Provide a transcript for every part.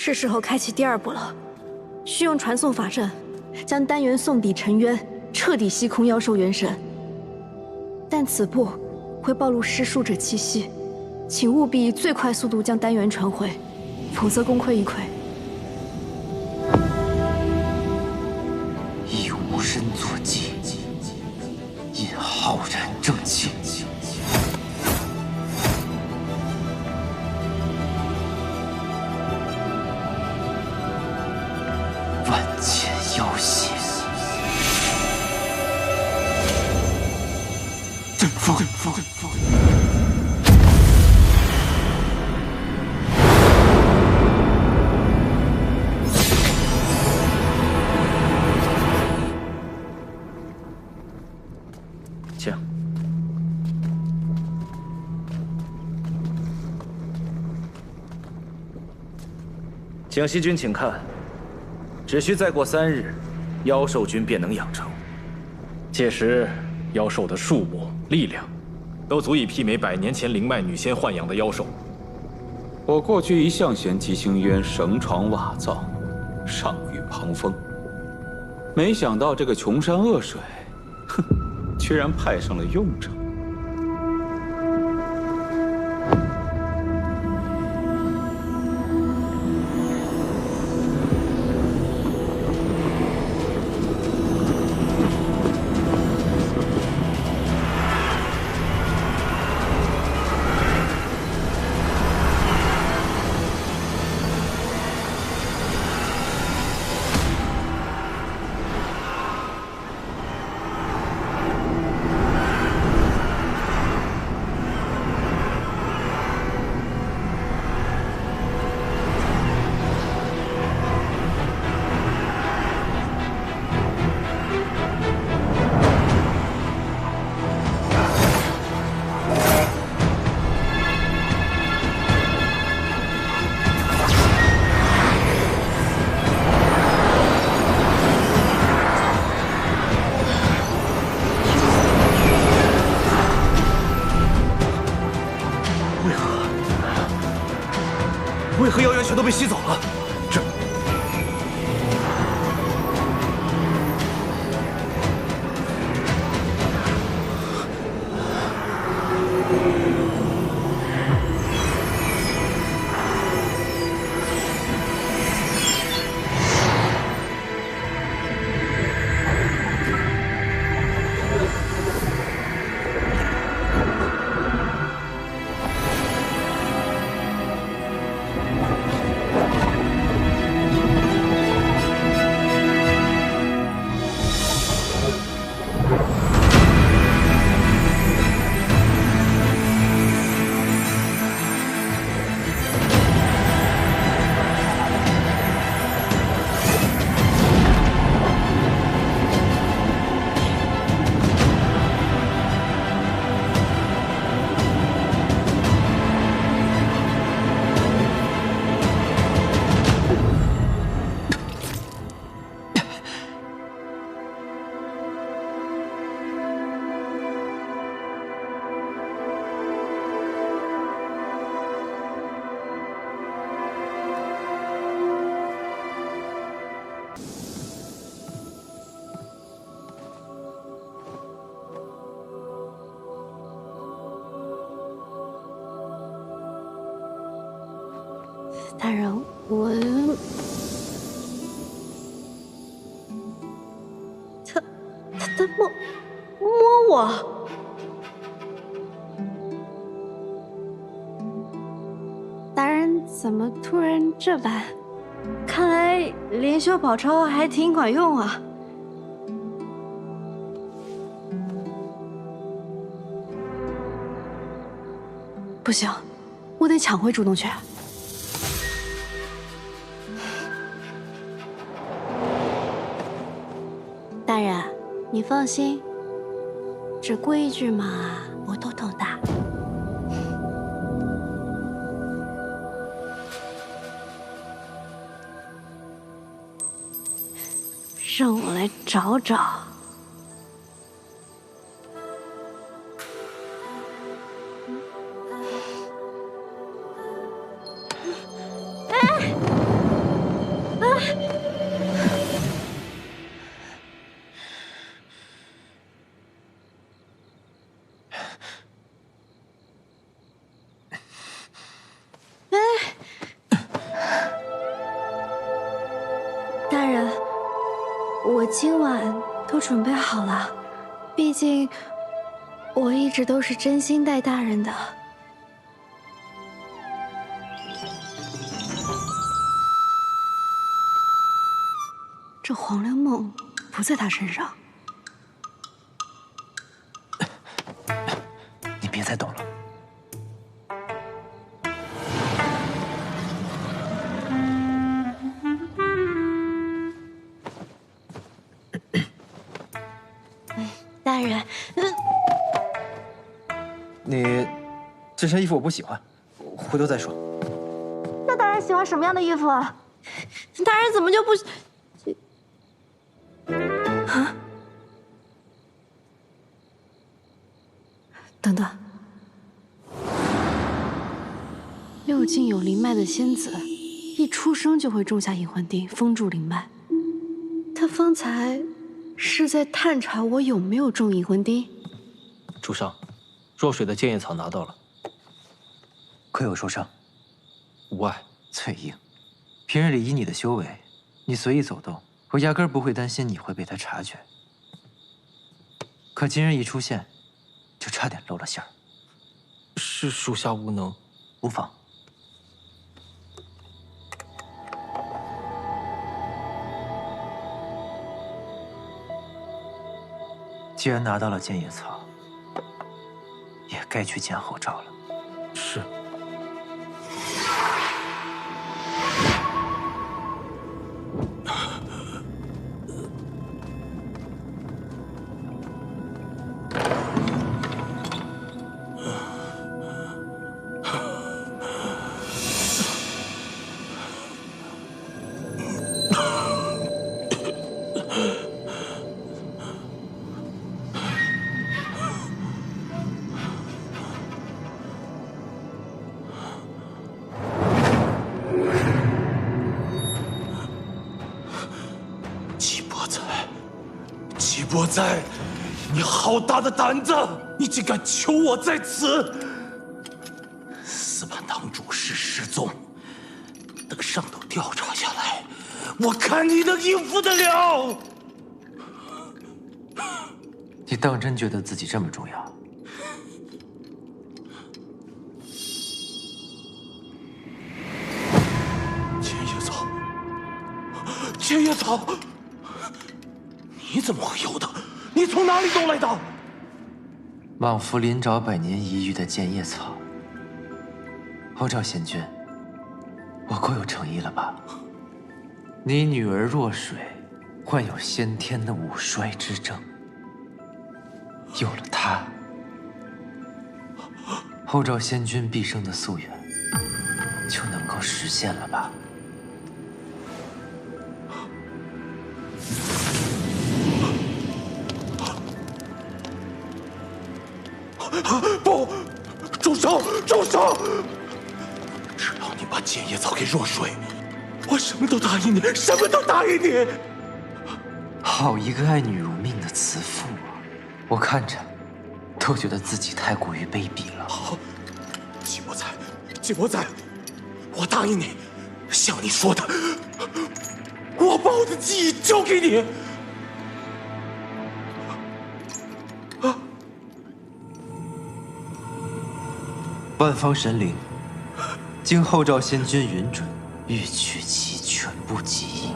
是时候开启第二步了，需用传送法阵，将丹元送抵沉渊，彻底吸空妖兽元神。但此步会暴露施术者气息，请务必以最快速度将丹元传回，否则功亏一篑。以无身作祭，引浩然正气。 万千妖邪，阵风，请。请西君请看。 只需再过3日，妖兽君便能养成。届时，妖兽的数目、力量，都足以媲美100年前灵脉女仙豢养的妖兽。我过去一向嫌姬星渊绳床瓦造，上御旁风，没想到这个穷山恶水，哼，居然派上了用场。 为何妖元全都被吸走了？这……大人，他摸我，大人怎么突然这般？看来连修宝钞还挺管用啊。不行，我得抢回主动权。 大人，你放心，这规矩嘛，我都懂的。让我来找找。哎，今晚都准备好了，毕竟我一直都是真心待大人的。这黄粱梦不在他身上。你别再动了。大人，你这身衣服我不喜欢，回头再说。那大人喜欢什么样的衣服啊？大人怎么就不？啊？等等，六境有灵脉的仙子，一出生就会种下引魂钉，封住灵脉。他方才是在探查我有没有种引魂钉。主上，若水的剑叶草拿到了，可有受伤？无碍。翠英，平日里以你的修为，你随意走动，我压根儿不会担心你会被他察觉。可今日一出现，就差点露了馅儿。是属下无能，无妨。既然拿到了剑叶草，也该去见后赵了。是。季伯哉，你好大的胆子！你竟敢求我在此！司马堂主事失踪，等上头调查下来，我看你能应付得了？你当真觉得自己这么重要？千叶草，千叶草，你怎么会有的？你从哪里弄来的？莽夫临找百年一遇的剑叶草。后赵贤君，我够有诚意了吧？你女儿若水患有先天的五衰之症，有了她，后赵仙君毕生的夙愿就能够实现了吧？不，住手！住手！只要你把剑叶草给若水，我什么都答应你，什么都答应你。好一个爱女如命的慈父啊！我看着都觉得自己太过于卑鄙了。好，季伯哉，季伯哉，我答应你，像你说的，我把我的记忆交给你。万方神灵，经后赵仙君允准，欲取其全部记忆。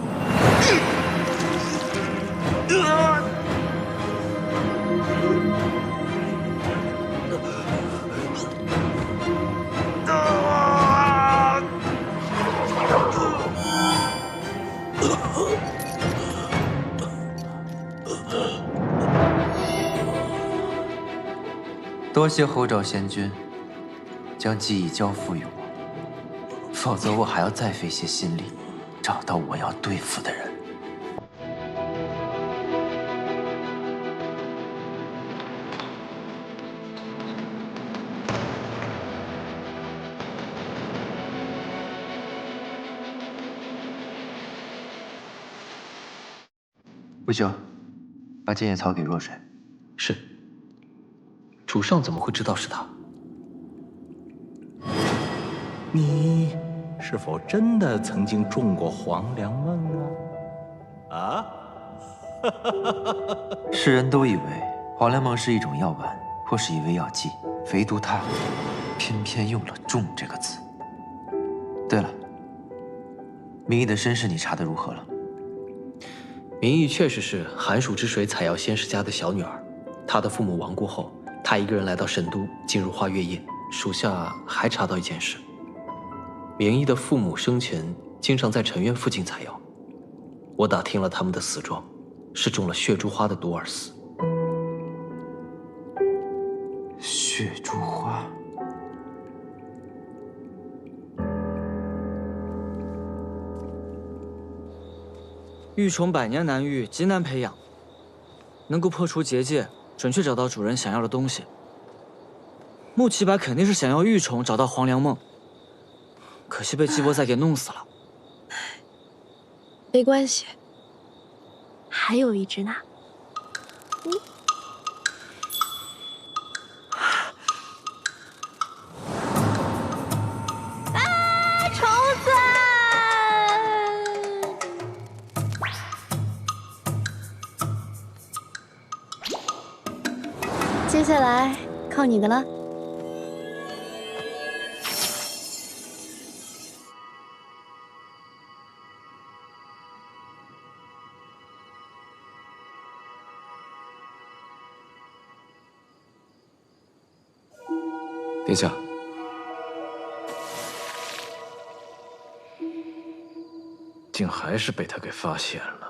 多谢后赵仙君将记忆交付于我，否则我还要再费些心力找到我要对付的人。不朽，把剑叶草给若水。是。主上怎么会知道是他？你是否真的曾经中过黄粱梦啊？啊？世人都以为黄粱梦是一种药丸或是一味药剂，唯独他偏偏用了“重”这个字。对了，明义的身世你查得如何了？明义确实是寒暑之水采药仙世家的小女儿，她的父母亡故后，她一个人来到神都，进入花月夜。属下还查到一件事：明义的父母生前经常在陈院附近采药，我打听了他们的死状，是中了血珠花的毒而死。血珠花。玉虫百年难遇，极难培养，能够破除结界，准确找到主人想要的东西。穆奇白肯定是想要玉虫找到黄粱梦，可惜被季伯仔给弄死了。没关系，还有一只呢。虫子！接下来靠你的了。殿下，竟还是被他给发现了。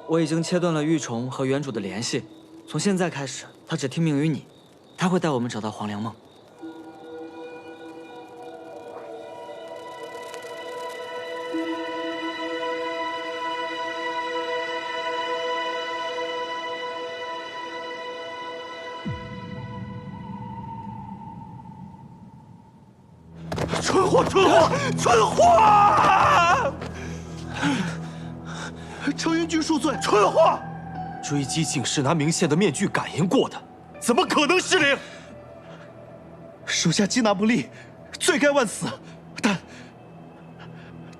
我已经切断了玉虫和原主的联系，从现在开始，他只听命于你，他会带我们找到黄粱梦。蠢货！蠢货！蠢货！程云君恕罪！蠢货！追击境是拿明宪的面具感应过的，怎么可能失灵？属下缉拿不力，罪该万死。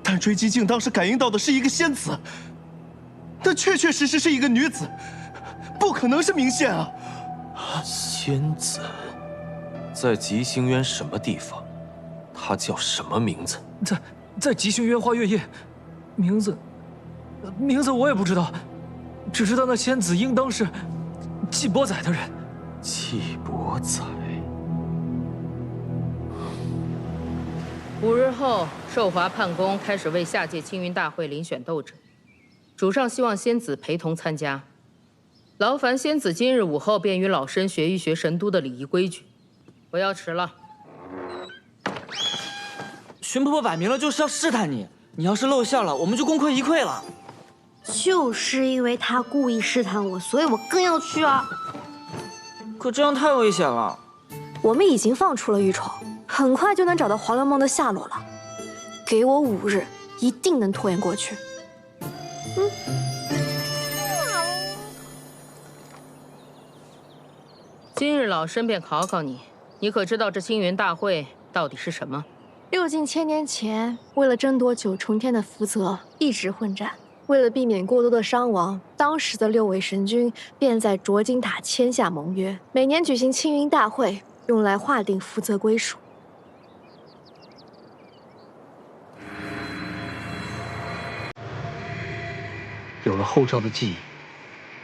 但追击境当时感应到的是一个仙子，但确确实实是一个女子，不可能是明宪啊！仙子在吉星渊什么地方？她叫什么名字？在吉星渊花月夜，名字我也不知道，只知道那仙子应当是季伯仔的人。季伯仔。5日后，寿华判宫开始为下届青云大会遴选斗者，主上希望仙子陪同参加。劳烦仙子今日午后便与老身学一学神都的礼仪规矩，不要迟了。荀婆婆摆明了就是要试探你，你要是露馅了，我们就功亏一篑了。就是因为他故意试探我，所以我更要去啊！可这样太危险了。我们已经放出了玉虫，很快就能找到黄粱梦的下落了。给我5日，一定能拖延过去。今日老身便考考你，你可知道这青云大会到底是什么6近千年前，为了争夺9重天的福泽，一直混战。为了避免过多的伤亡，当时的6位神君便在卓金塔签下盟约，每年举行青云大会，用来划定福泽归属。有了后赵的记忆，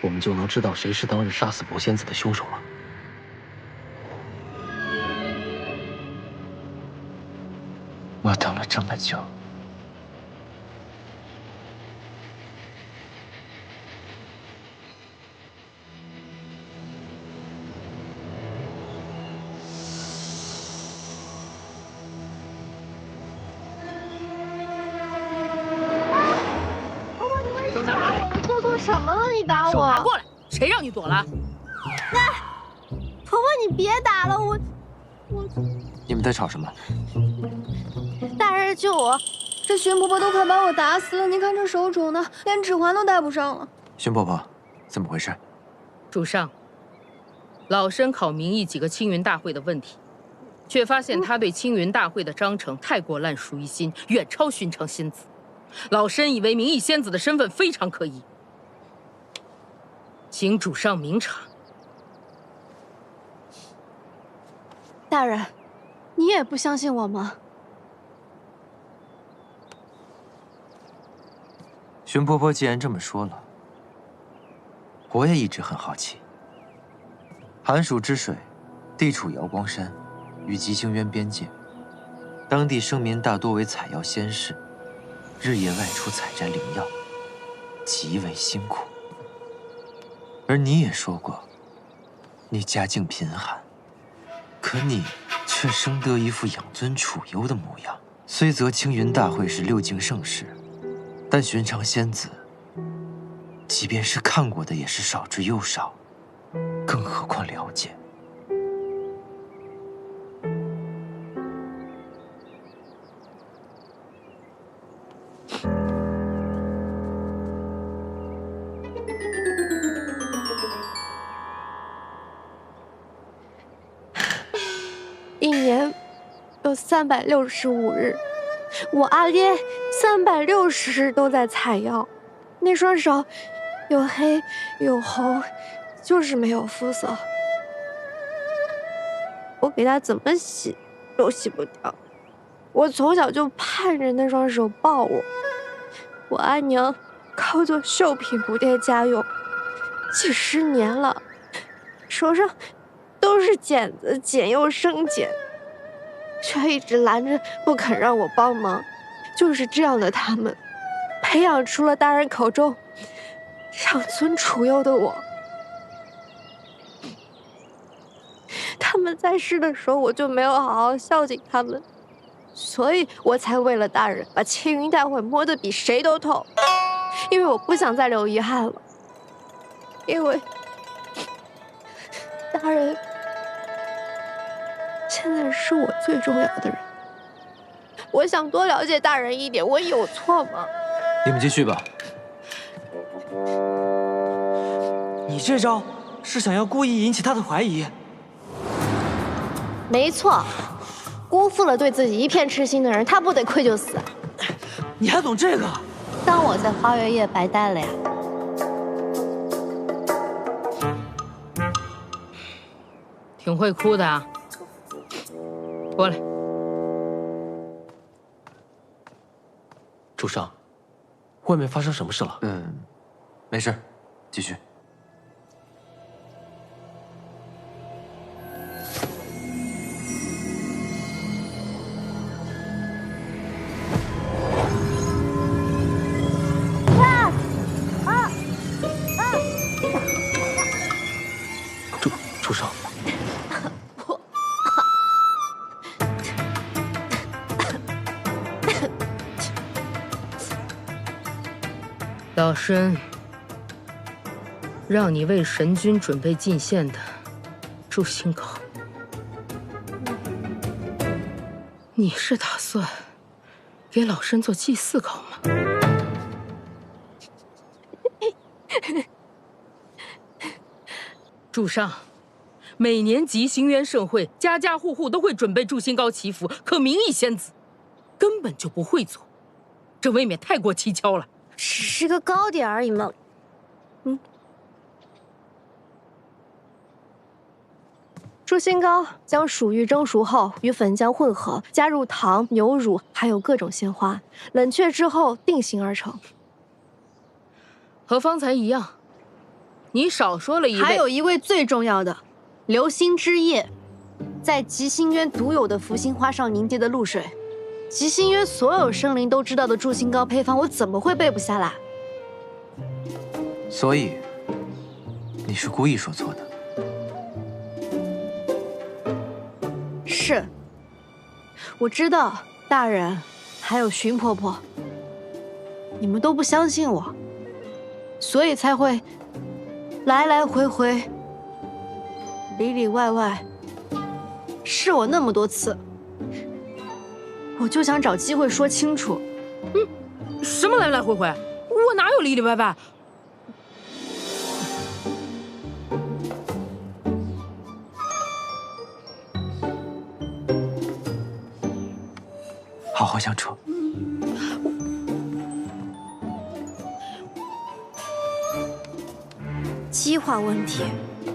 我们就能知道谁是当日杀死博仙子的凶手了。我等了这么久。做错什么了？你打手我！拿过来，谁让你躲了？婆婆，你别打了我！你们在吵什么？大人救我！这荀婆婆都快把我打死了，你看这手肿的，连指环都戴不上了。荀婆婆，怎么回事？主上，老身考明义几个青云大会的问题，却发现他对青云大会的章程太过烂熟于心，远超寻常仙子。老身以为明义仙子的身份非常可疑，请主上明察。大人，你也不相信我吗？荀婆婆既然这么说了，我也一直很好奇。寒暑之水，地处瑶光山与吉星渊边界，当地生民大多为采药仙士，日夜外出采摘灵药，极为辛苦。而你也说过，你家境贫寒，可你却生得一副养尊处优的模样。虽则青云大会是六境盛事，但寻常仙子，即便是看过的，也是少之又少，更何况了解。一年有365日，我阿爹360日都在采药，那双手有黑有红，就是没有肤色。我给他怎么洗都洗不掉，我从小就盼着那双手抱我。我阿娘靠做绣品补贴家用，几10年了，手上都是茧子，茧又生茧，却一直拦着不肯让我帮忙。就是这样的他们，培养出了大人口中养尊处优的我。他们在世的时候，我就没有好好孝敬他们，所以我才为了大人把青云大会摸得比谁都透，因为我不想再留遗憾了。因为大人现在是我最重要的人，我想多了解大人一点，我有错吗？你们继续吧。你这招是想要故意引起他的怀疑？没错，辜负了对自己一片痴心的人，他不得愧疚死？你还懂这个？当我在花月夜白待了呀。挺会哭的啊！过来。主上，外面发生什么事了？没事，继续。主上，老身让你为神君准备进献的诛心膏，你是打算给老身做祭祀膏吗？主上，每年吉星渊盛会，家家户户都会准备诛心膏祈福，可明义仙子根本就不会做，这未免太过蹊跷了。只是个糕点而已嘛。诛心膏将薯玉蒸熟后与粉浆混合，加入糖、牛乳，还有各种鲜花，冷却之后定型而成。和方才一样，你少说了一位，还有一位最重要的，流星之夜，在吉星渊独有的福星花上凝结的露水。吉星渊所有生灵都知道的诛心膏配方，我怎么会背不下来？所以，你是故意说错的。是，我知道，大人，还有荀婆婆，你们都不相信我，所以才会来来回回、里里外外试我那么多次。我就想找机会说清楚。什么来来回回？我哪有里里外外？好好相处。激化问题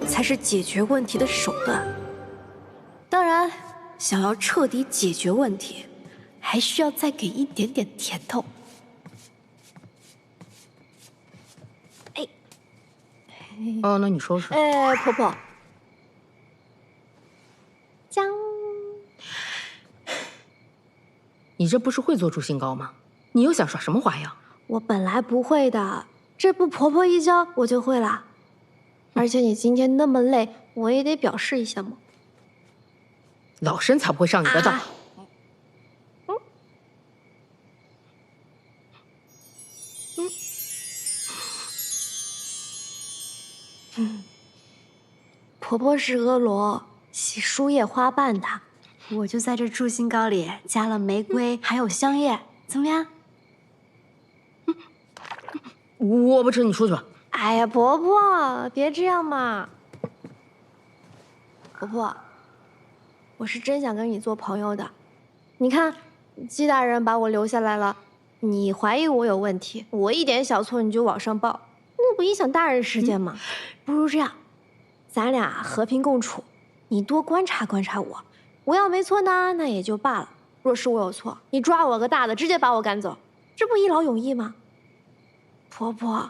才是解决问题的手段。当然，想要彻底解决问题，还需要再给一点点甜头。哦，那你说说。哎，婆婆，姜，你这不是会做猪心糕吗？你又想耍什么花样？我本来不会的，这不婆婆一教我就会了。而且你今天那么累，我也得表示一下嘛。老身才不会上你的当。婆婆是婀娜洗输液花瓣的，我就在这猪心糕里加了玫瑰还有香叶，怎么样？我不吃，你出去吧。哎呀，婆婆，别这样嘛！婆婆，我是真想跟你做朋友的。你看，季大人把我留下来了，你怀疑我有问题，我一点小错你就往上报，那不影响大人时间吗？不如这样，咱俩和平共处，你多观察观察我，我要没错呢，那也就罢了；若是我有错，你抓我个大的，直接把我赶走，这不一劳永逸吗？婆婆，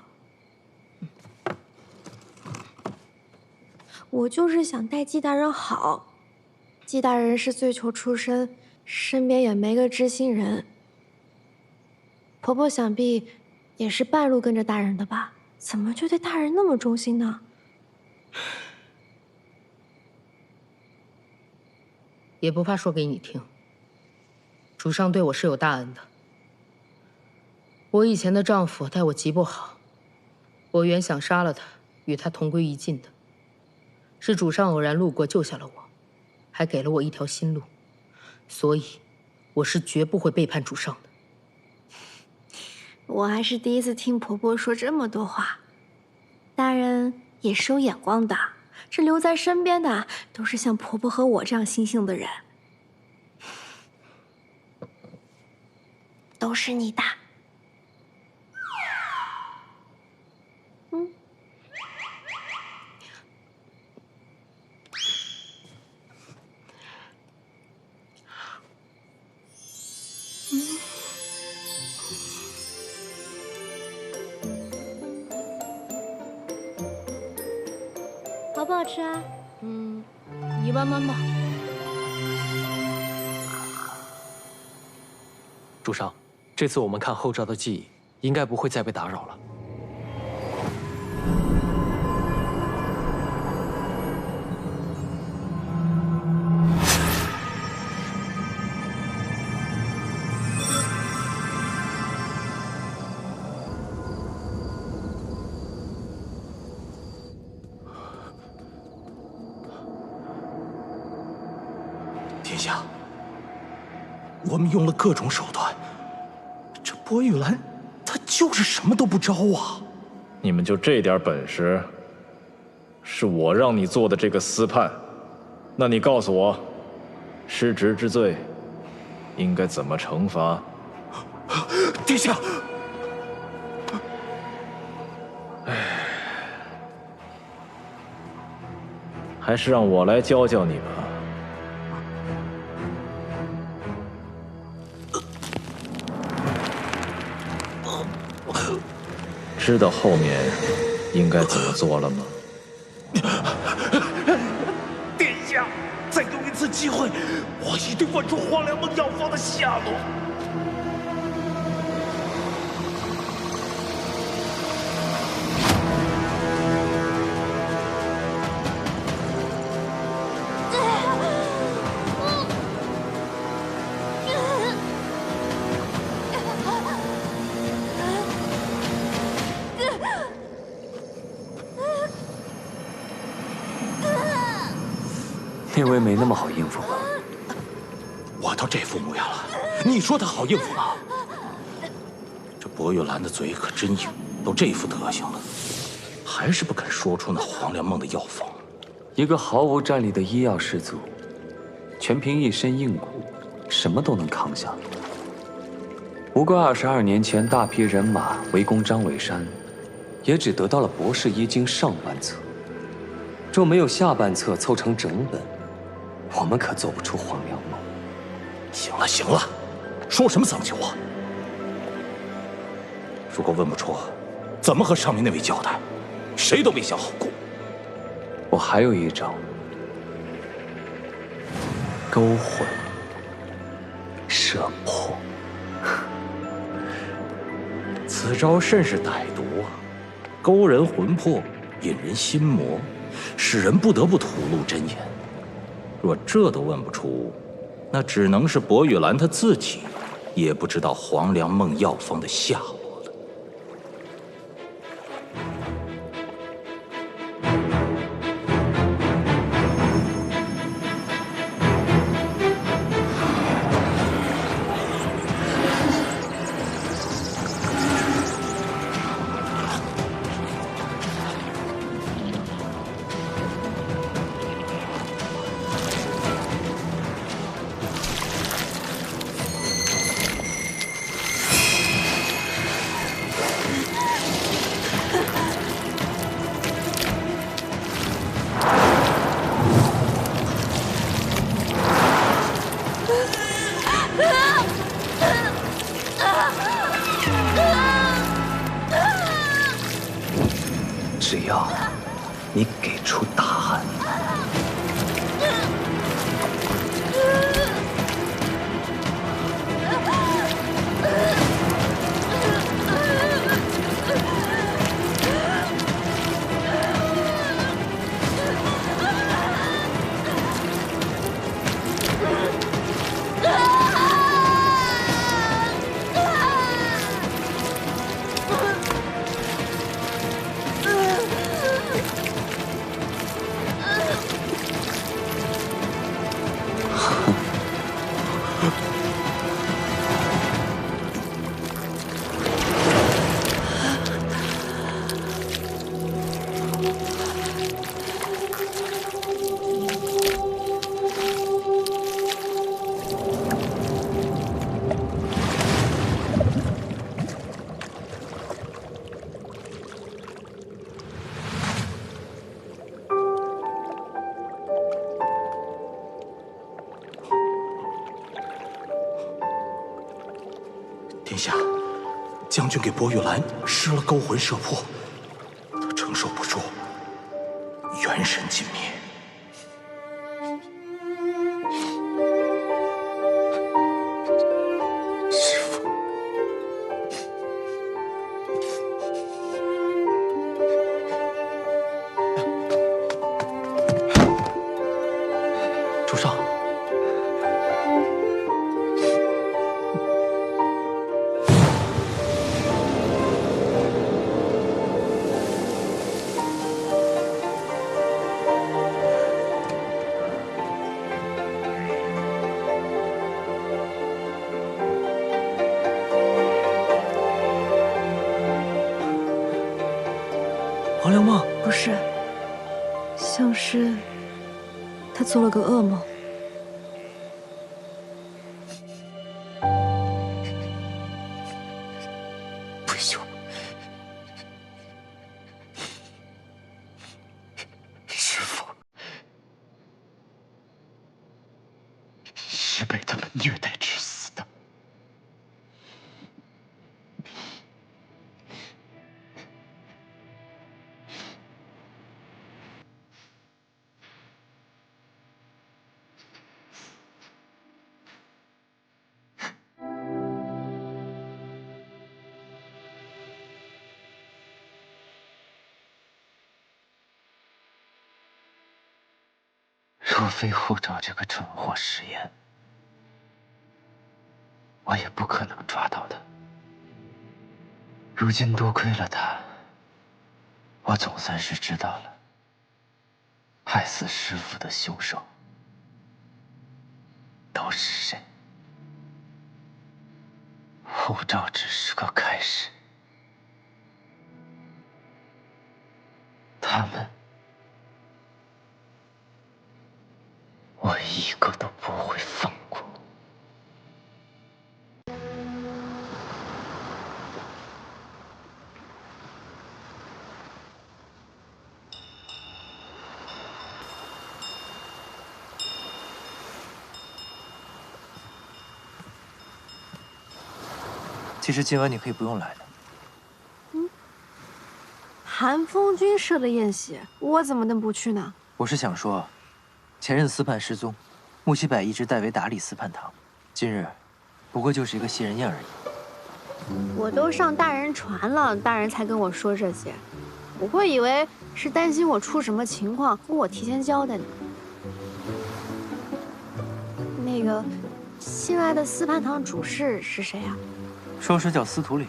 我就是想待季大人好。季大人是罪囚出身，身边也没个知心人。婆婆想必也是半路跟着大人的吧？怎么就对大人那么忠心呢？也不怕说给你听。主上对我是有大恩的。我以前的丈夫待我极不好，我原想杀了他，与他同归于尽的。是主上偶然路过救下了我，还给了我一条新路，所以我是绝不会背叛主上的。我还是第一次听婆婆说这么多话，大人也是有眼光的。这留在身边的都是像婆婆和我这样心性的人，都是你的。好不好吃啊？一般般吧。主上，这次我们看后赵的记忆，应该不会再被打扰了。殿下，我们用了各种手段，这薄玉兰她就是什么都不招啊！你们就这点本事？是我让你做的这个私叛，那你告诉我，失职之罪应该怎么惩罚？殿下，还是让我来教教你吧。知道后面应该怎么做了吗？殿下，再给我一次机会，我一定问出黄粱梦药方的下落。那位没那么好应付吧？我都这副模样了，你说他好应付吗？这薄玉兰的嘴可真硬，都这副德行了，还是不肯说出那黄粱梦的药方。一个毫无战力的医药士族，全凭一身硬骨，什么都能扛下。不过22年前大批人马围攻张尾山，也只得到了博士一经上半册。若没有下半册凑成整本，我们可做不出黄粱梦。行了行了，说什么丧气话？如果问不出，怎么和上面那位交代？谁都别想好过。我还有一招，勾魂摄魄。此招甚是歹毒啊，勾人魂魄，引人心魔，使人不得不吐露真言。若这都问不出，那只能是薄玉兰她自己也不知道黄粱梦药方的下落。只要你给出答案。殿下，将军给薄玉兰施了勾魂摄魄，她承受不住，元神尽灭。师父，主上。黄粱梦不是，像是他做了个噩梦。不行，师父是被他们虐待致死的。若非护照这个蠢货食言，我也不可能抓到他。如今多亏了他，我总算是知道了害死师父的凶手都是谁。护照只是个开始，他们，我一个都不会放过。其实今晚你可以不用来的。韩风君设的宴席，我怎么能不去呢？我是想说，前任司判失踪，穆西柏一直代为打理司判堂，今日不过就是一个谢人宴而已。我都上大人船了，大人才跟我说这些，我会以为是担心我出什么情况，跟我提前交代呢。那个新来的司判堂主事是谁啊？说是叫司徒令。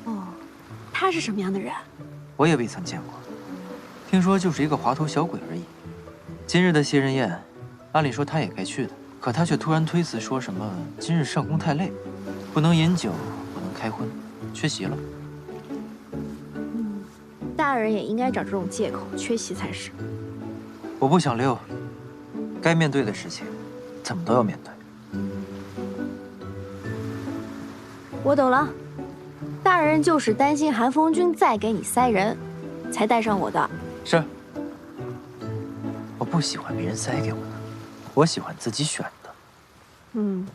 哦，他是什么样的人？我也未曾见过，听说就是一个滑头小鬼而已。今日的谢人宴，按理说他也该去的，可他却突然推辞，说什么今日上宫太累，不能饮酒，不能开荤，缺席了。大人也应该找这种借口缺席才是。我不想溜，该面对的事情，怎么都要面对。我懂了，大人就是担心韩风君再给你塞人，才带上我的。是。我不喜欢别人塞给我的，我喜欢自己选的。嗯。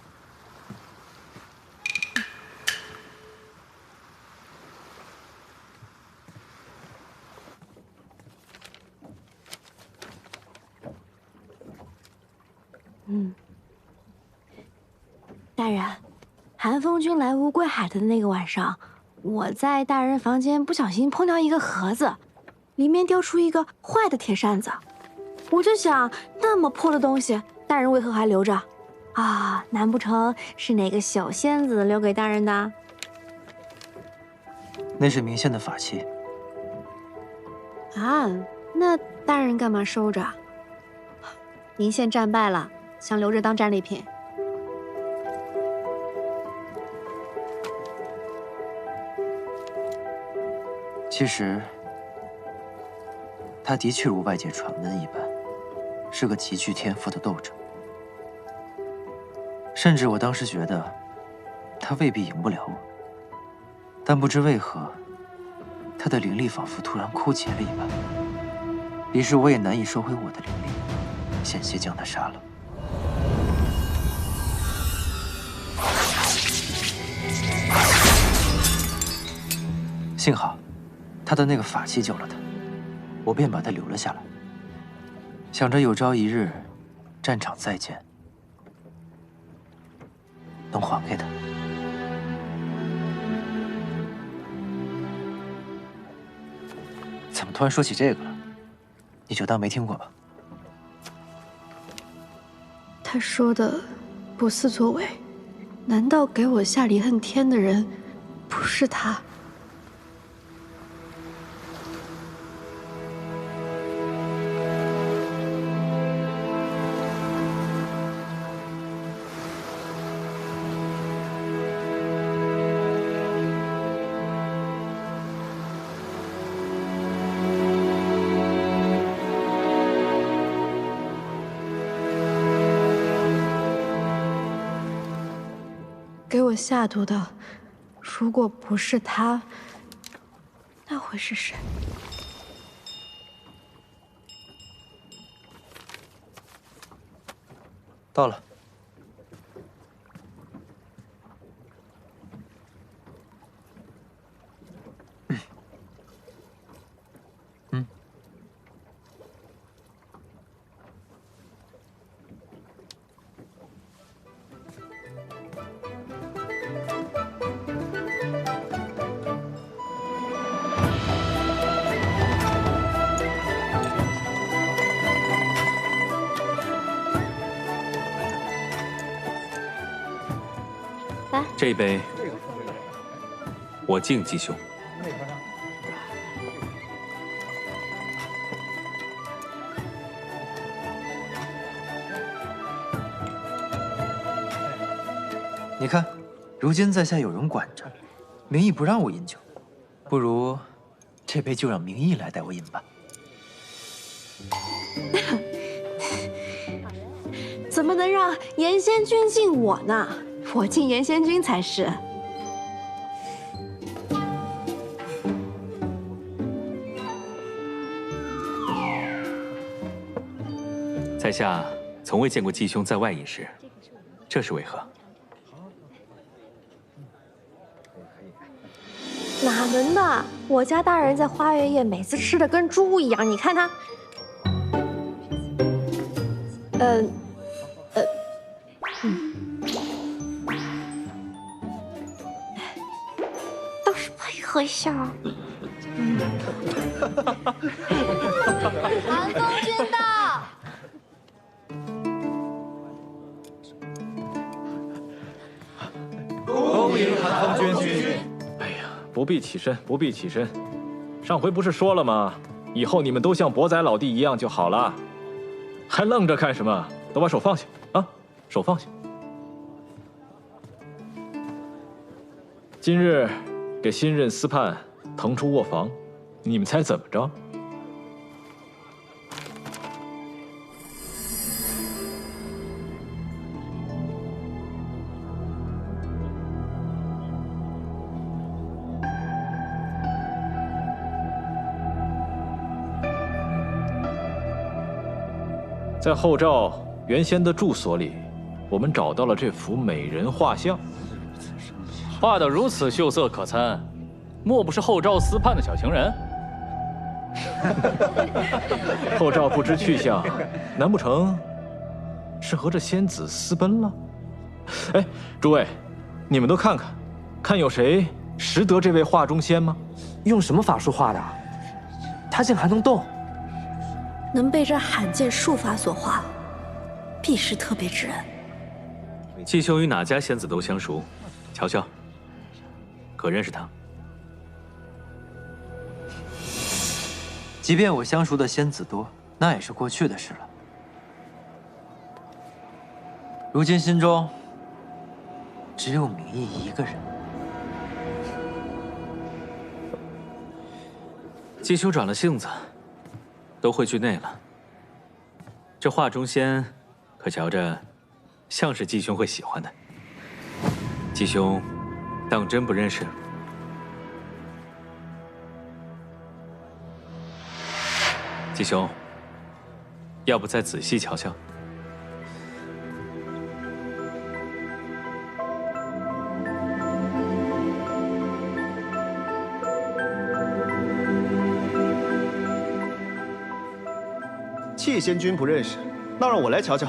大人，韩风君来乌龟海的那个晚上，我在大人房间不小心碰到一个盒子，里面掉出一个坏的铁扇子。我就想，那么破的东西，大人为何还留着？啊，难不成是哪个小仙子留给大人的？那是明宪的法器。啊，那大人干嘛收着？明宪战败了，想留着当战利品。其实，他的确如外界传闻一般，是个极具天赋的斗者。甚至我当时觉得，他未必赢不了我。但不知为何，他的灵力仿佛突然枯竭了一般。于是我也难以收回我的灵力，险些将他杀了。幸好，他的那个法器救了他，我便把他留了下来，想着有朝一日，战场再见，能还给他。怎么突然说起这个了？你就当没听过吧。他说的不似作伪，难道给我下离恨天的人不是他？给我下毒的，如果不是他，那会是谁？到了。这一杯，我敬继兄。你看，如今在下有人管着，明义不让我饮酒，不如这杯就让明义来带我饮吧。怎么能让严仙君敬我呢？我敬严仙君才是。在下从未见过继兄在外饮食，这是为何？哪能的？我家大人在花月夜每次吃的跟猪一样，你看他，倒是配合一下。寒风君到。恭迎寒风君。哎呀，不必起身，不必起身。上回不是说了吗？以后你们都像博仔老弟一样就好了，还愣着看什么？都把手放下啊！手放下。今日给新任司判腾出卧房，你们猜怎么着？在后赵原先的住所里，我们找到了这幅美人画像，画得如此秀色可餐，莫不是后赵司判的小情人？后赵不知去向，难不成是和这仙子私奔了？哎，诸位，你们都看看，看有谁识得这位画中仙吗？用什么法术画的？他竟还能动？能被这罕见术法所化，必是特别之人。季兄与哪家仙子都相熟，瞧瞧，可认识他？即便我相熟的仙子多，那也是过去的事了。如今心中只有明义一个人。季兄转了性子，都会惧内了。这画中仙，可瞧着像是季兄会喜欢的。季兄，当真不认识？季兄，要不再仔细瞧瞧？气仙君不认识，那让我来瞧瞧。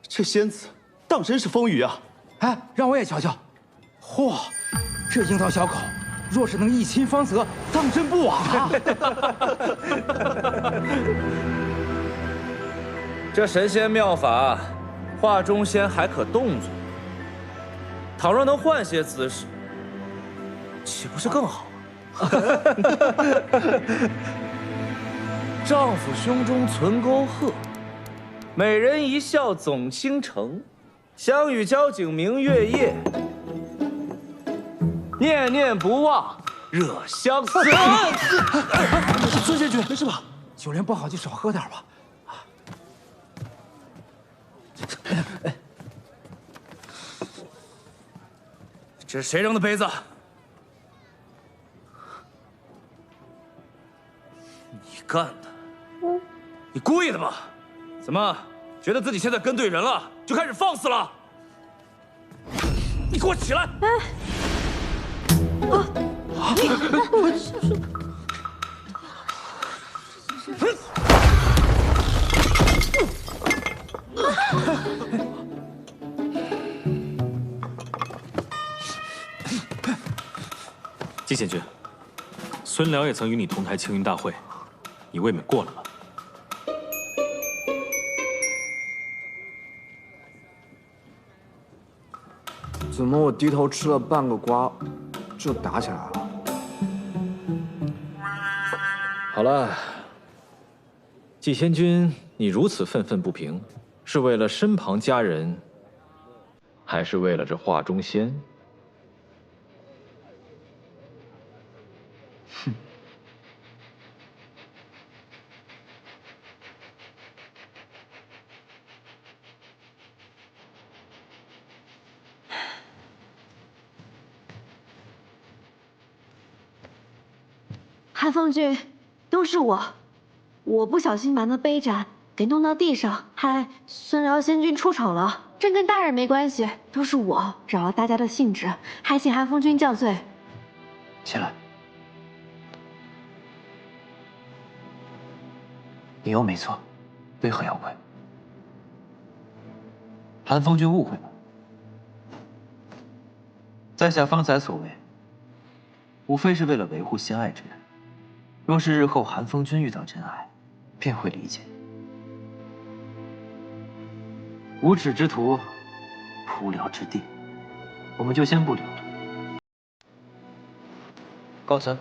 这仙子当真是风雨啊！哎，让我也瞧瞧。嚯，这樱桃小口，若是能一亲芳泽，当真不枉啊！这神仙妙法，画中仙还可动作。倘若能换些姿势，岂不是更好？丈夫胸中存沟壑，美人一笑总倾城。相与交颈明月夜，念念不忘惹相思。孙仙君，没事吧？酒量不好就少喝点吧。这是谁扔的杯子？你干的？你故意的吧？怎么，觉得自己现在跟对人了，就开始放肆了？你给我起来！季贤君，孙辽也曾与你同台青云大会，你未免过了吧？怎么我低头吃了半个瓜，就打起来了？好了，季仙君，你如此愤愤不平，是为了身旁佳人，还是为了这画中仙？哼！寒风君，都是我不小心把那杯盏得弄到地上。嗨，孙辽仙君出丑了，这跟大人没关系，都是我扰了大家的兴致，还请寒风君降罪。起来。你又没错，为何要跪？寒风君误会了，在下方才所为，无非是为了维护心爱之人。若是日后寒风君遇到真爱，便会理解。无耻之徒，不聊之地，我们就先不聊了。告辞。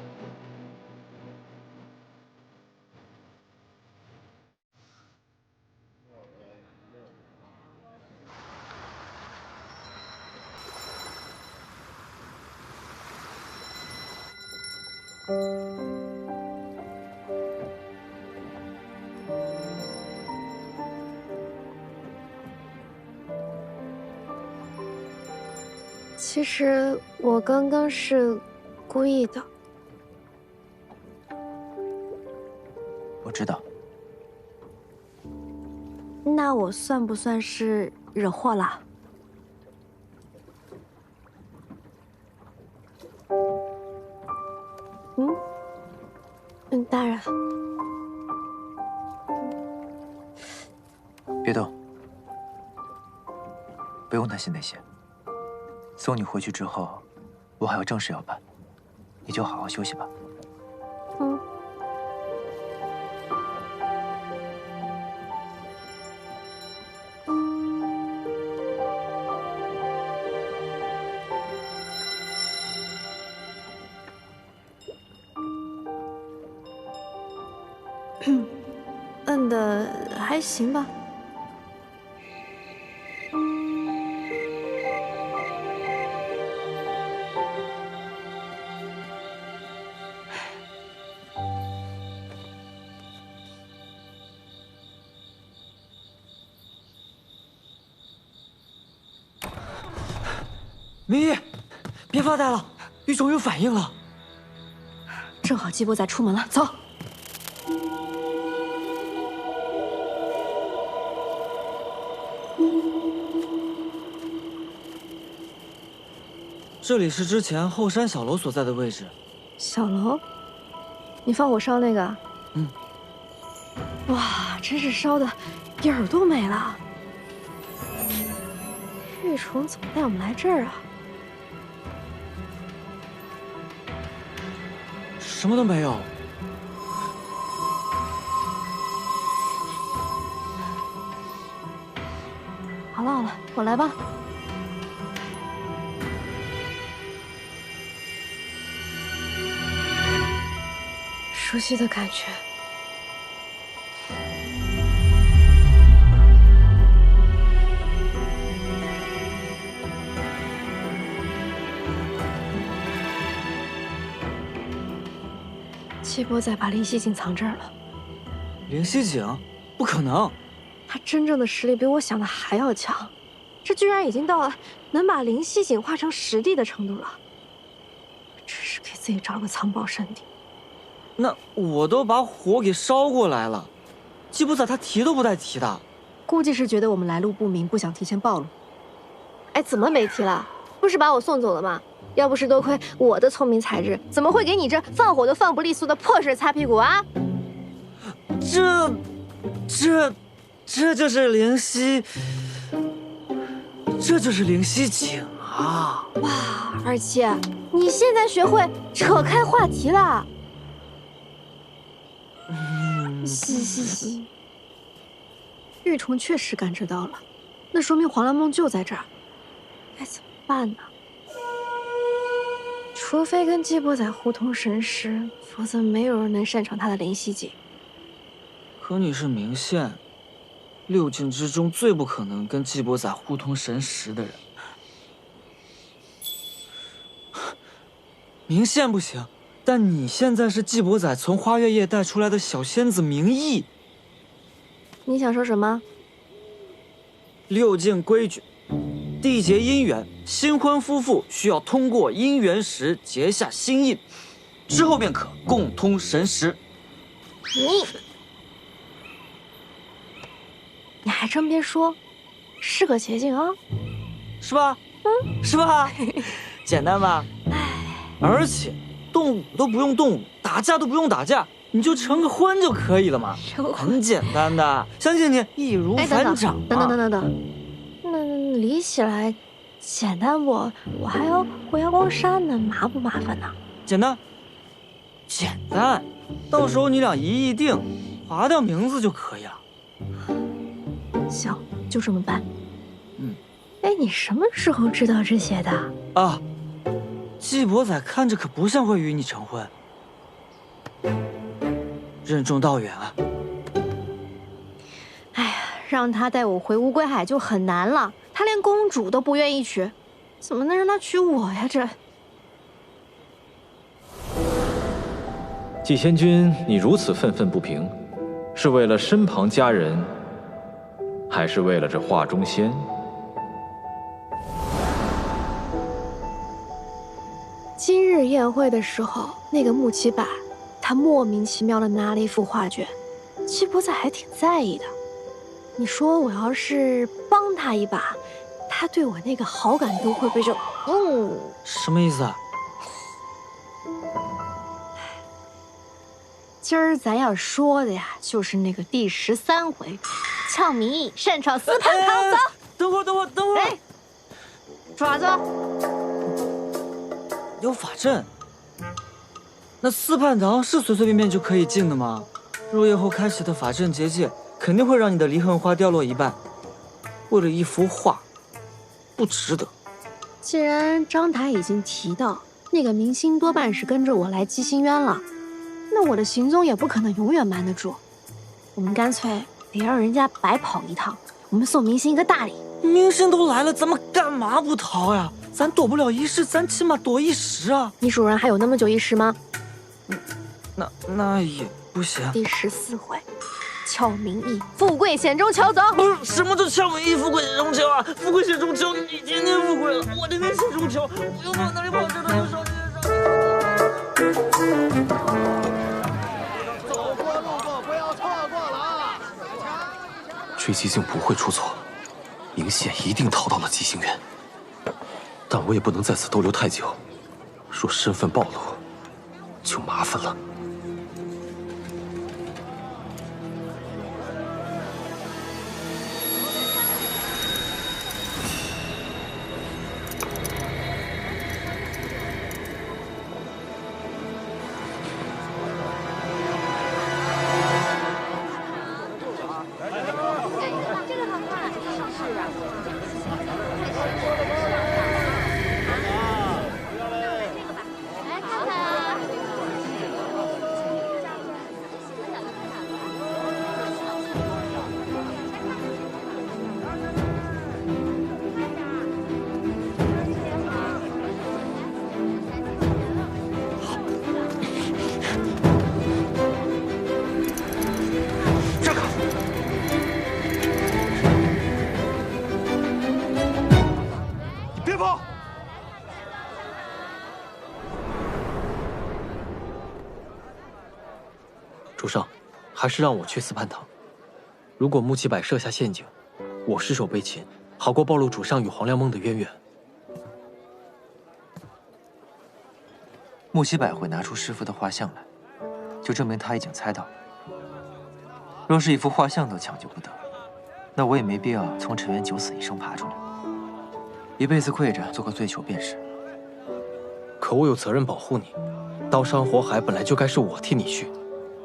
其实我刚刚是故意的。我知道。那我算不算是惹祸了？大人，别动，不用担心那些。送你回去之后，我还有正事要办，你就好好休息吧。摁的还行吧。明玉，别发呆了，玉种有反应了。正好季伯仔出门了，走。这里是之前后山小楼所在的位置。小楼，你放火烧那个？哇，真是烧的影儿都没了。玉虫怎么带我们来这儿啊？什么都没有。好了好了，我来吧。熟悉的感觉。季伯仔把灵犀井藏这儿了。灵犀井？不可能！他真正的实力比我想的还要强，这居然已经到了能把灵犀井化成实地的程度了。只是给自己找了个藏宝圣地。那我都把火给烧过来了，季伯仔他提都不带提的。估计是觉得我们来路不明，不想提前暴露。哎，怎么没提了？不是把我送走了吗？要不是多亏我的聪明才智，怎么会给你这放火都放不利索的破事擦屁股啊？这就是灵犀，这就是灵犀井啊！哇，二七，你现在学会扯开话题了。嘻。玉虫确实感知到了，那说明黄粱梦就在这儿，该怎么办呢？除非跟季伯仔互通神识，否则没有人能擅长他的灵犀井。可你是明宪，6境之中最不可能跟季伯仔互通神识的人。明宪不行，但你现在是季伯仔从花月夜带出来的小仙子明义。你想说什么？6境规矩，缔结姻缘，新婚夫妇需要通过姻缘石结下心印，之后便可共通神识。还真别说，是个捷径啊，是吧？是吧？简单吧？而且动武都不用动武，打架都不用打架，你就成个婚就可以了嘛，很简单的，相信你易如反掌。等，那理起来简单不？我还要回阳光山呢，麻不麻烦呢？简单，简单，到时候你俩一议定，划掉名字就可以了。行，就这么办。哎，你什么时候知道这些的？啊，季伯仔看着可不像会与你成婚，任重道远啊。哎呀，让他带我回乌龟海就很难了，他连公主都不愿意娶，怎么能让他娶我呀？这季仙君，你如此愤愤不平，是为了身旁佳人，还是为了这画中仙？今日宴会的时候，那个木七百，他莫名其妙的拿了一幅画卷，季伯仔还挺在意的。你说我要是帮他一把，他对我那个好感度会不会就什么意思啊？今儿咱要说的呀，就是那个第13回，俏明义擅闯四蟠堂。走，等会儿，哎，爪子。有法阵，那四蟠堂是随随便便就可以进的吗？入夜后开启的法阵结界，肯定会让你的离恨花掉落一半。为了一幅画，不值得。既然张台已经提到那个明星多半是跟着我来姬星渊了，那我的行踪也不可能永远瞒得住。我们干脆别让人家白跑一趟，我们送明星一个大礼。明星都来了，咱们干嘛不逃呀？咱躲不了一世，咱起码躲一时啊！你主人还有那么久一时吗？那也不行。第14回，俏明义，富贵险中求，走！不是，什么叫俏明义，富贵险中求啊？富贵险中求，你天天富贵了，我天天险中求，我又往哪里跑？这都是少年走过路过不要错过了啊！追击境不会出错，明显一定逃到了姬星渊。但我也不能在此逗留太久，若身份暴露，就麻烦了。主上，还是让我去四蟠堂。如果穆七百设下陷阱，我失手被擒，好过暴露主上与黄粱梦的渊源。穆七百会拿出师傅的画像来，就证明他已经猜到了。若是一幅画像都抢救不得，那我也没必要从尘缘九死一生爬出来，一辈子跪着做个醉囚便是。可我有责任保护你，刀山火海本来就该是我替你去。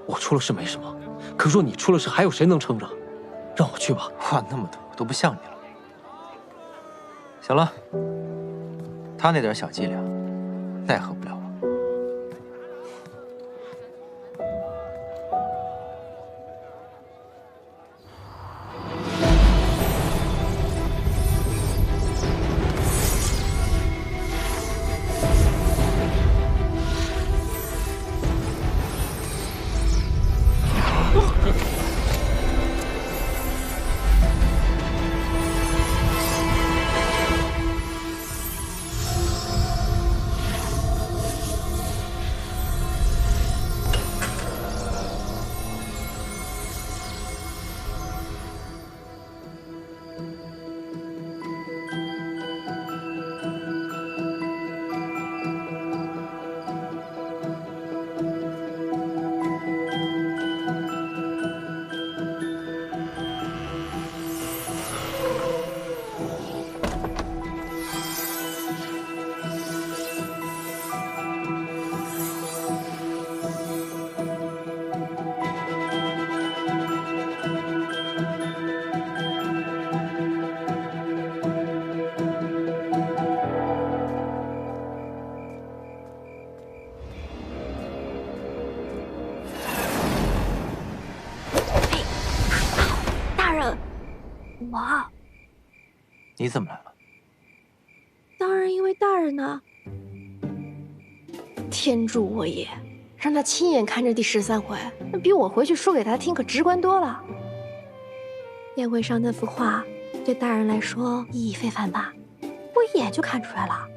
我出了事没什么，可若你出了事，还有谁能撑着？让我去吧。话那么多，都不像你了。行了，他那点小伎俩，奈何不了我。我你怎么来了？当然因为大人呢。天助我也！让他亲眼看着第13回，那比我回去说给他听可直观多了。宴会上那幅画，对大人来说意义非凡吧？我一眼就看出来了。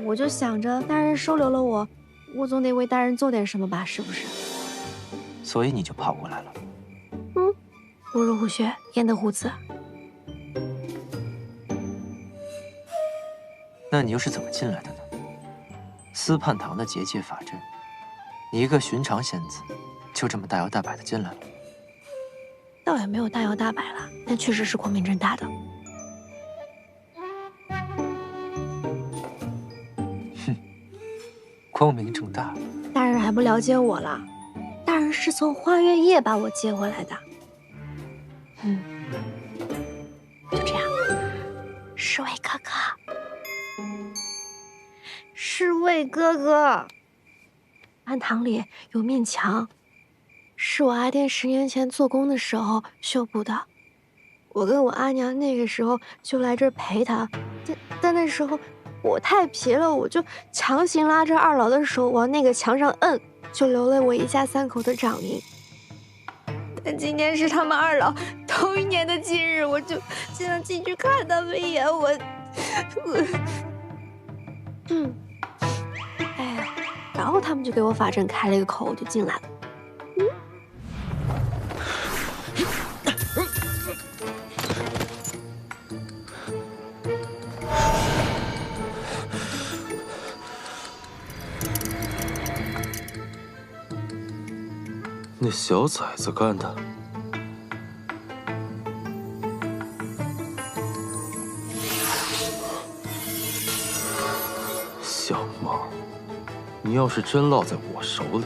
我就想着，大人收留了我，我总得为大人做点什么吧，是不是？所以你就跑过来了。不入虎穴，焉得虎子？那你又是怎么进来的呢？司泮堂的结界法阵，你一个寻常仙子，就这么大摇大摆的进来了？倒也没有大摇大摆了，但确实是光明正大的。光明正大。大人还不了解我了，大人是从花月夜把我接回来的。就这样，侍卫哥哥，侍卫哥哥，庵堂里有面墙，是我阿爹10年前做工的时候修补的。我跟我阿娘那个时候就来这儿陪他，但那时候我太皮了，我就强行拉着二老的手往那个墙上摁，就留了我一家3口的掌印。但今天是他们2老头1年的忌日，我就想进去看他们一眼。哎呀，然后他们就给我法阵开了一个口，我就进来了。那小崽子干的。小猫，你要是真落在我手里，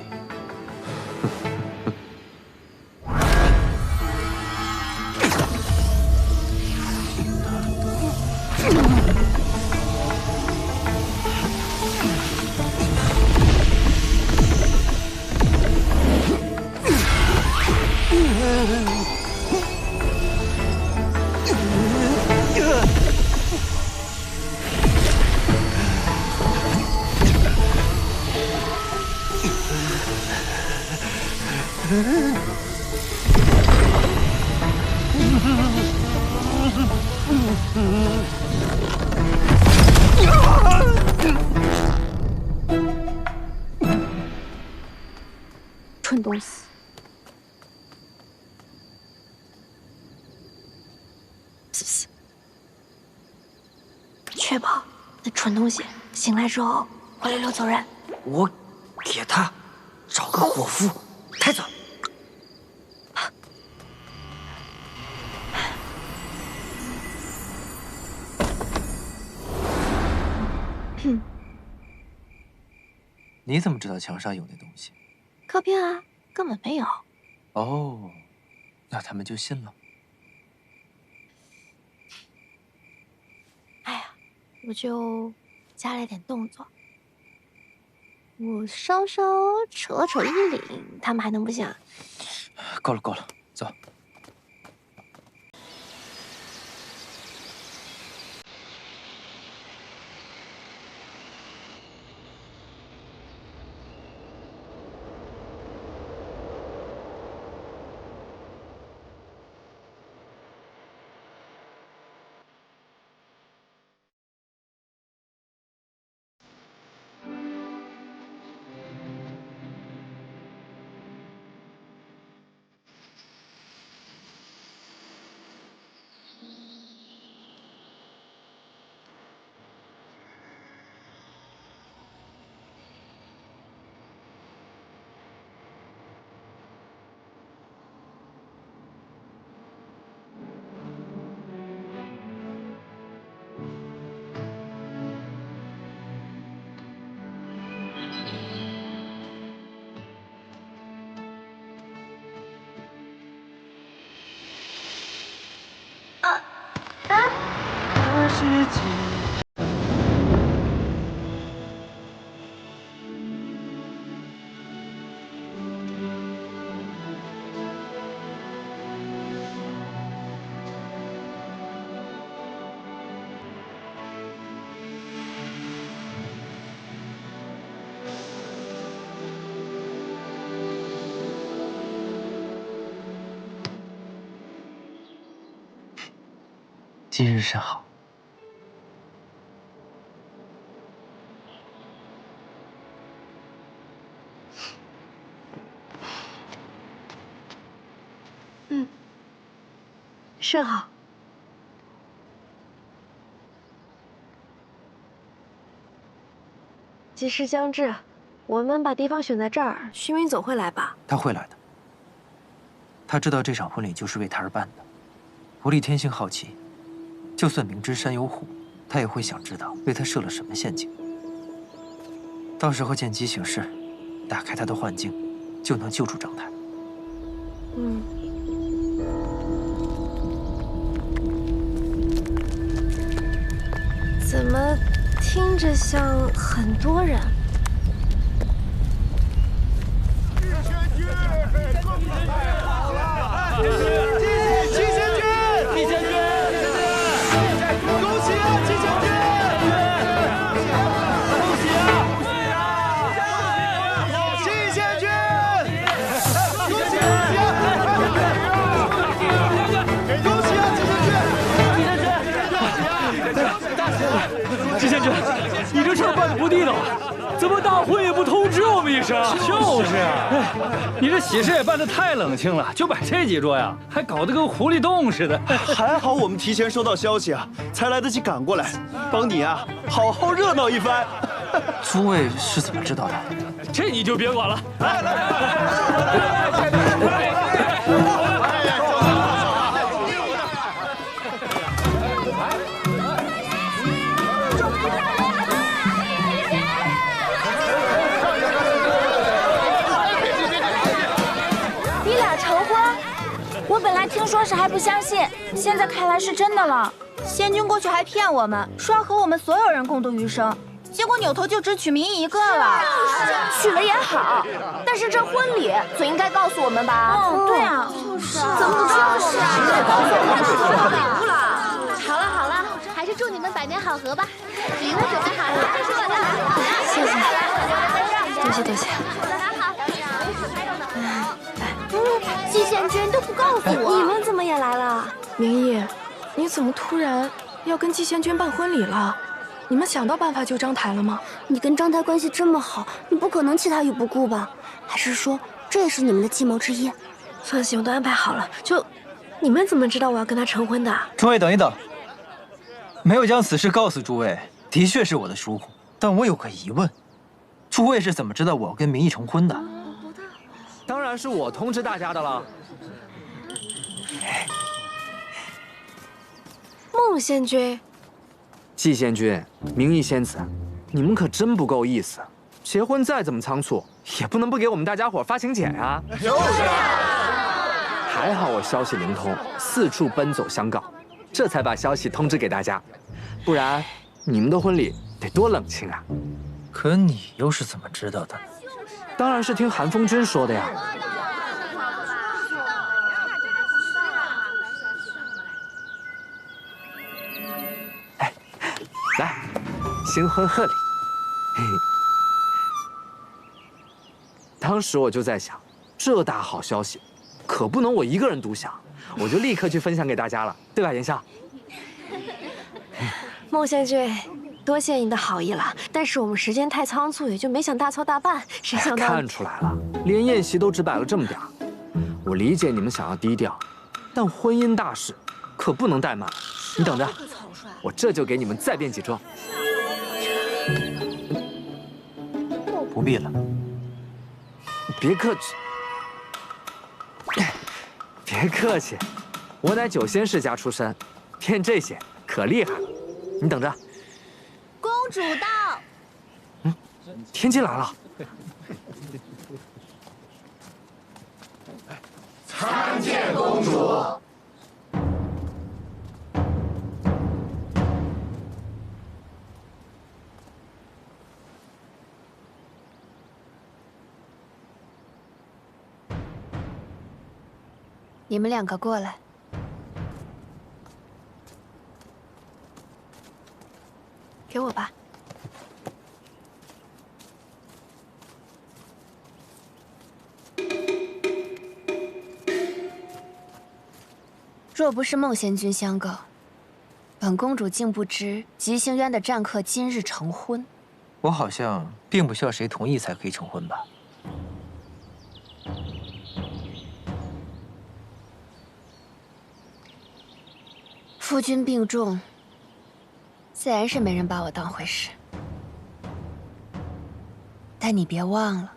蠢东西！确保那蠢东西醒来之后会溜溜走人。我给他找个伙夫带走。你怎么知道墙上有那东西？靠边啊，根本没有。哦，那他们就信了。哎呀，我就加了点动作，我稍稍扯了扯衣领，他们还能不信啊？够了，够了，走。今日甚好。甚好。吉时将至，我们把地方选在这儿，虚云总会来吧？他会来的。他知道这场婚礼就是为他而办的。狐狸天性好奇，就算明知山有虎，他也会想知道为他设了什么陷阱。到时候见机行事，打开他的幻境，就能救出张太。怎么听着像很多人？季贤君，你这事儿办得不地道，怎么大会也不通知我们一声？就是啊，你这喜事也办得太冷清了，就摆这几桌呀，还搞得跟狐狸洞似的。还好我们提前收到消息啊，才来得及赶过来，帮你啊好好热闹一番。诸位是怎么知道的？这你就别管了。你俩成婚？我本来听说是还不相信，现在看来是真的了。仙君过去还骗我们，说要和我们所有人共度余生，结果扭头就只娶明一个了。娶了也好，但是这婚礼总应该告诉我们吧？对啊，就是啊，怎么不告诉啊？礼物了。好了好了，还是祝你们百年好合吧。礼物准备好了，谢谢，多谢多谢。季贤君都不告诉我，你们怎么也来了？明义，你怎么突然要跟季贤君办婚礼了？你们想到办法救张台了吗？你跟张台关系这么好，你不可能弃他于不顾吧？还是说这也是你们的计谋之一？放心，我都安排好了。就你们怎么知道我要跟他成婚的？诸位等一等，没有将此事告诉诸位，的确是我的疏忽。但我有个疑问，诸位是怎么知道我要跟明义成婚的？当然是我通知大家的了。孟仙君，季贤君、明义仙子，你们可真不够意思。结婚再怎么仓促，也不能不给我们大家伙发请柬呀。就是还好我消息灵通，四处奔走相告，这才把消息通知给大家。不然，你们的婚礼得多冷清啊！可你又是怎么知道的？当然是听韩风君说的呀。哎，来，新婚贺礼。嘿嘿。当时我就在想，这大好消息，可不能我一个人独享，我就立刻去分享给大家了，对吧，妍笑？孟仙君，多谢你的好意了，但是我们时间太仓促，也就没想大操大办。谁想到？看出来了，连宴席都只摆了这么点儿。我理解你们想要低调，但婚姻大事可不能怠慢。你等着，我这就给你们再变几桌。不必了。别客气，别客气，我乃九仙世家出身，骗这些可厉害了。你等着。公主到。天机来了。参见公主。你们两个过来。给我吧。若不是孟仙君相告，本公主竟不知吉星渊的战客今日成婚。我好像并不需要谁同意才可以成婚吧？夫君病重，自然是没人把我当回事。但你别忘了，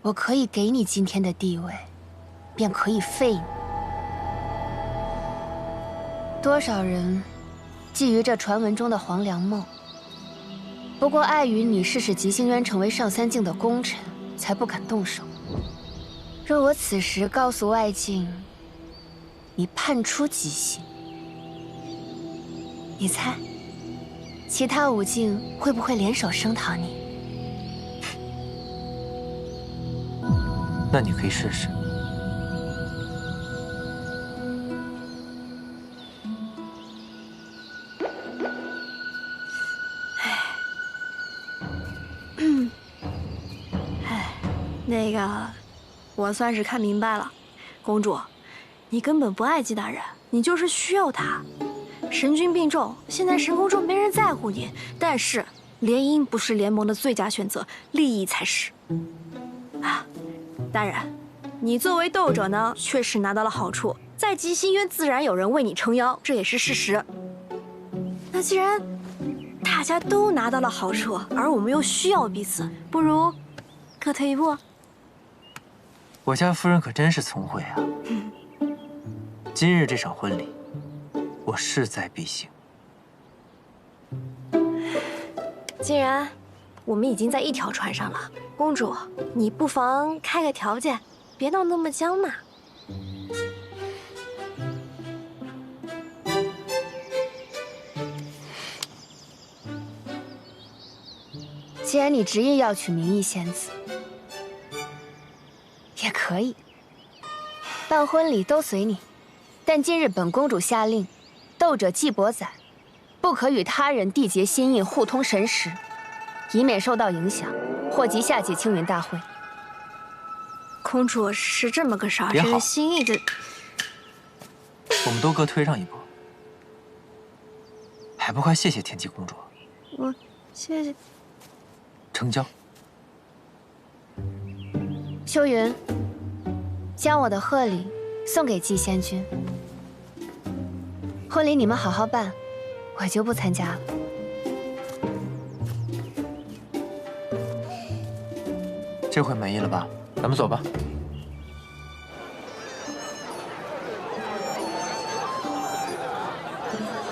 我可以给你今天的地位，便可以废你。多少人觊觎这传闻中的黄粱梦，不过碍于你是使吉星渊成为上三境的功臣，才不敢动手。若我此时告诉外境，你叛出吉星，你猜，其他5境会不会联手声讨你？那你可以试试。那个，我算是看明白了，公主，你根本不爱姬大人，你就是需要他。神君病重，现在神宫中没人在乎你，但是联姻不是联盟的最佳选择，利益才是。啊，大人，你作为斗者呢，确实拿到了好处，在吉星渊自然有人为你撑腰，这也是事实。那既然大家都拿到了好处，而我们又需要彼此，不如各退一步。我家夫人可真是聪慧啊！今日这场婚礼，我势在必行。既然我们已经在一条船上了，公主，你不妨开个条件，别闹那么僵嘛。既然你执意要娶明义仙子，也可以。办婚礼都随你，但今日本公主下令，斗者季伯载不可与他人缔结心印，互通神识，以免受到影响，祸及下届青云大会。公主是这么个事儿，别好这是心意的。我们都各退让一步，还不快谢谢天机公主？我谢谢。成交。秋云，将我的贺礼送给季仙君。婚礼你们好好办，我就不参加了。这回满意了吧？咱们走吧。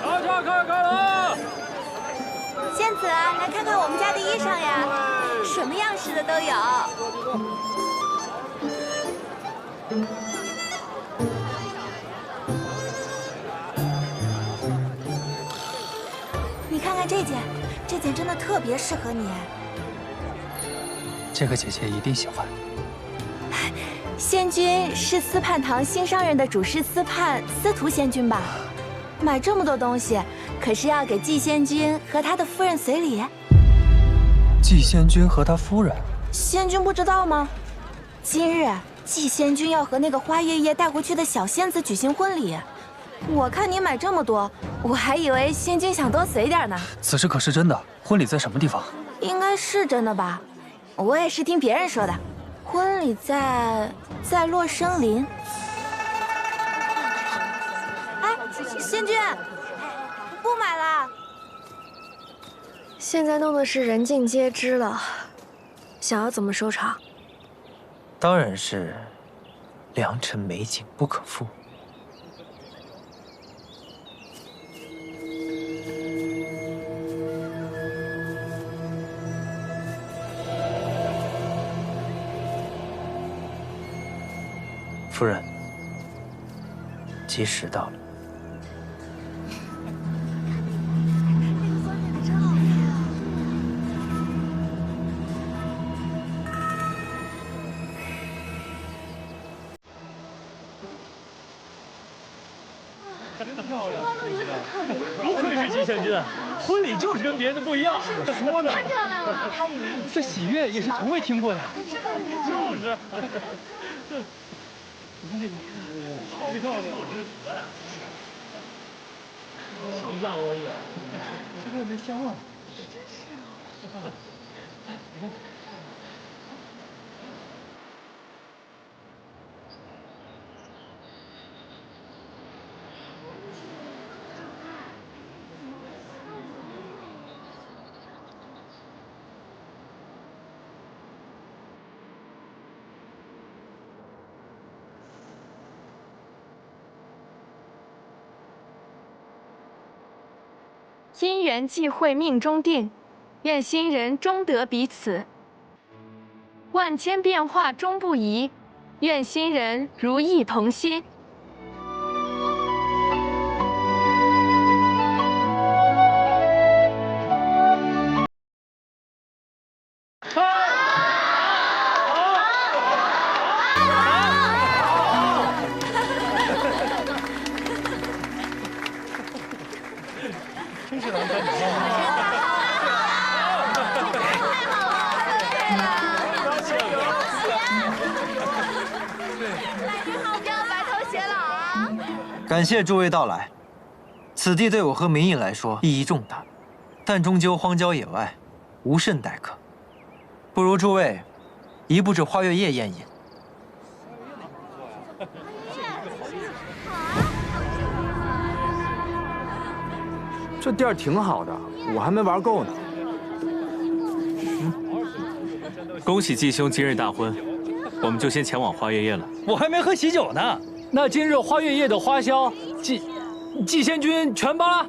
大家看看了！仙子，来看看我们家的衣裳呀，什么样式的都有。你看看这件，这件真的特别适合你。这个姐姐一定喜欢。仙君是司泮堂新商人的主事司泮司徒仙君吧？买这么多东西，可是要给季仙君和他的夫人随礼。季仙君和他夫人，仙君不知道吗？今日季仙君要和那个花月夜带回去的小仙子举行婚礼。我看你买这么多，我还以为仙君想多随点呢。此事可是真的？婚礼在什么地方？应该是真的吧？我也是听别人说的。婚礼在洛生林。哎，仙君，不买了。现在弄的是人尽皆知了，想要怎么收场？当然是良辰美景不可负。夫人，吉时到了。真漂亮，不愧是季仙君，婚礼就是跟别人的不一样。说呢，这喜悦也是从未听过的。就是。好漂亮！让我远，这个没香啊。因缘际会，命中定，愿新人终得彼此。万千变化终不移，愿新人如意同心。真是能干你感谢诸位到来，此地对我和民意来说意义重大，但终究荒郊野外，无甚待客。不如诸位移步至花月夜宴饮。这店儿挺好的，我还没玩够呢。恭喜季兄今日大婚，我们就先前往花月夜了。我还没喝喜酒呢。那今日花月夜的花销，季仙君全包了。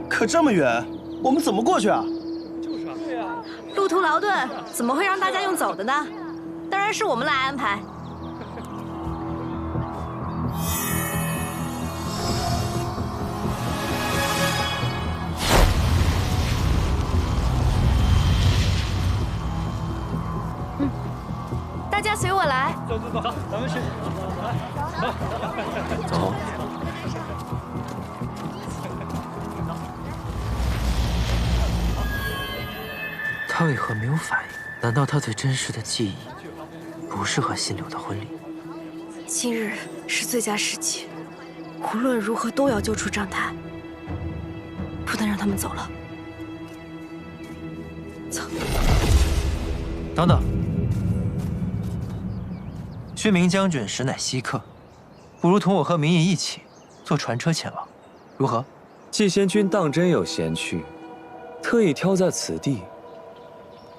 可这么远，我们怎么过去啊？就是啊，对啊。路途劳顿，怎么会让大家用走的呢？当然是我们来安排。大家随我来。走，咱们去。走。他为何没有反应？难道他最真实的记忆不是和心流的婚礼？今日是最佳时机，无论如何都要救出张太，不能让他们走了。走。等等。薛明将军实乃稀客，不如同我和民意一起坐船车前往，如何？季仙君当真有闲趣，特意挑在此地，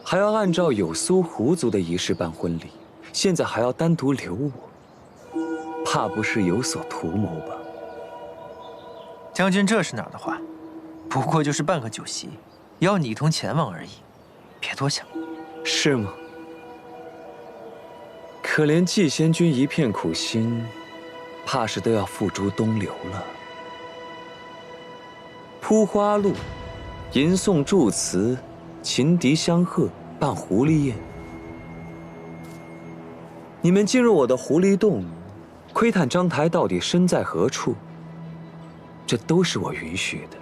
还要按照有苏胡族的仪式办婚礼，现在还要单独留我，怕不是有所图谋吧？将军这是哪儿的话？不过就是办个酒席，邀你一同前往而已，别多想。是吗？可怜季仙君一片苦心，怕是都要付诸东流了。铺花路，吟诵祝词，琴笛相和，办狐狸宴。你们进入我的狐狸洞，窥探章台到底身在何处，这都是我允许的。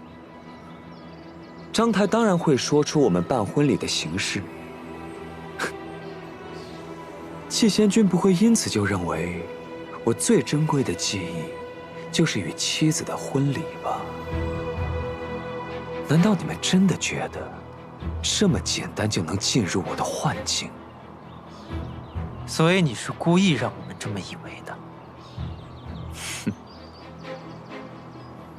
章台当然会说出我们办婚礼的形式。季仙君不会因此就认为我最珍贵的记忆就是与妻子的婚礼吧？难道你们真的觉得这么简单就能进入我的幻境？所以你是故意让我们这么以为的？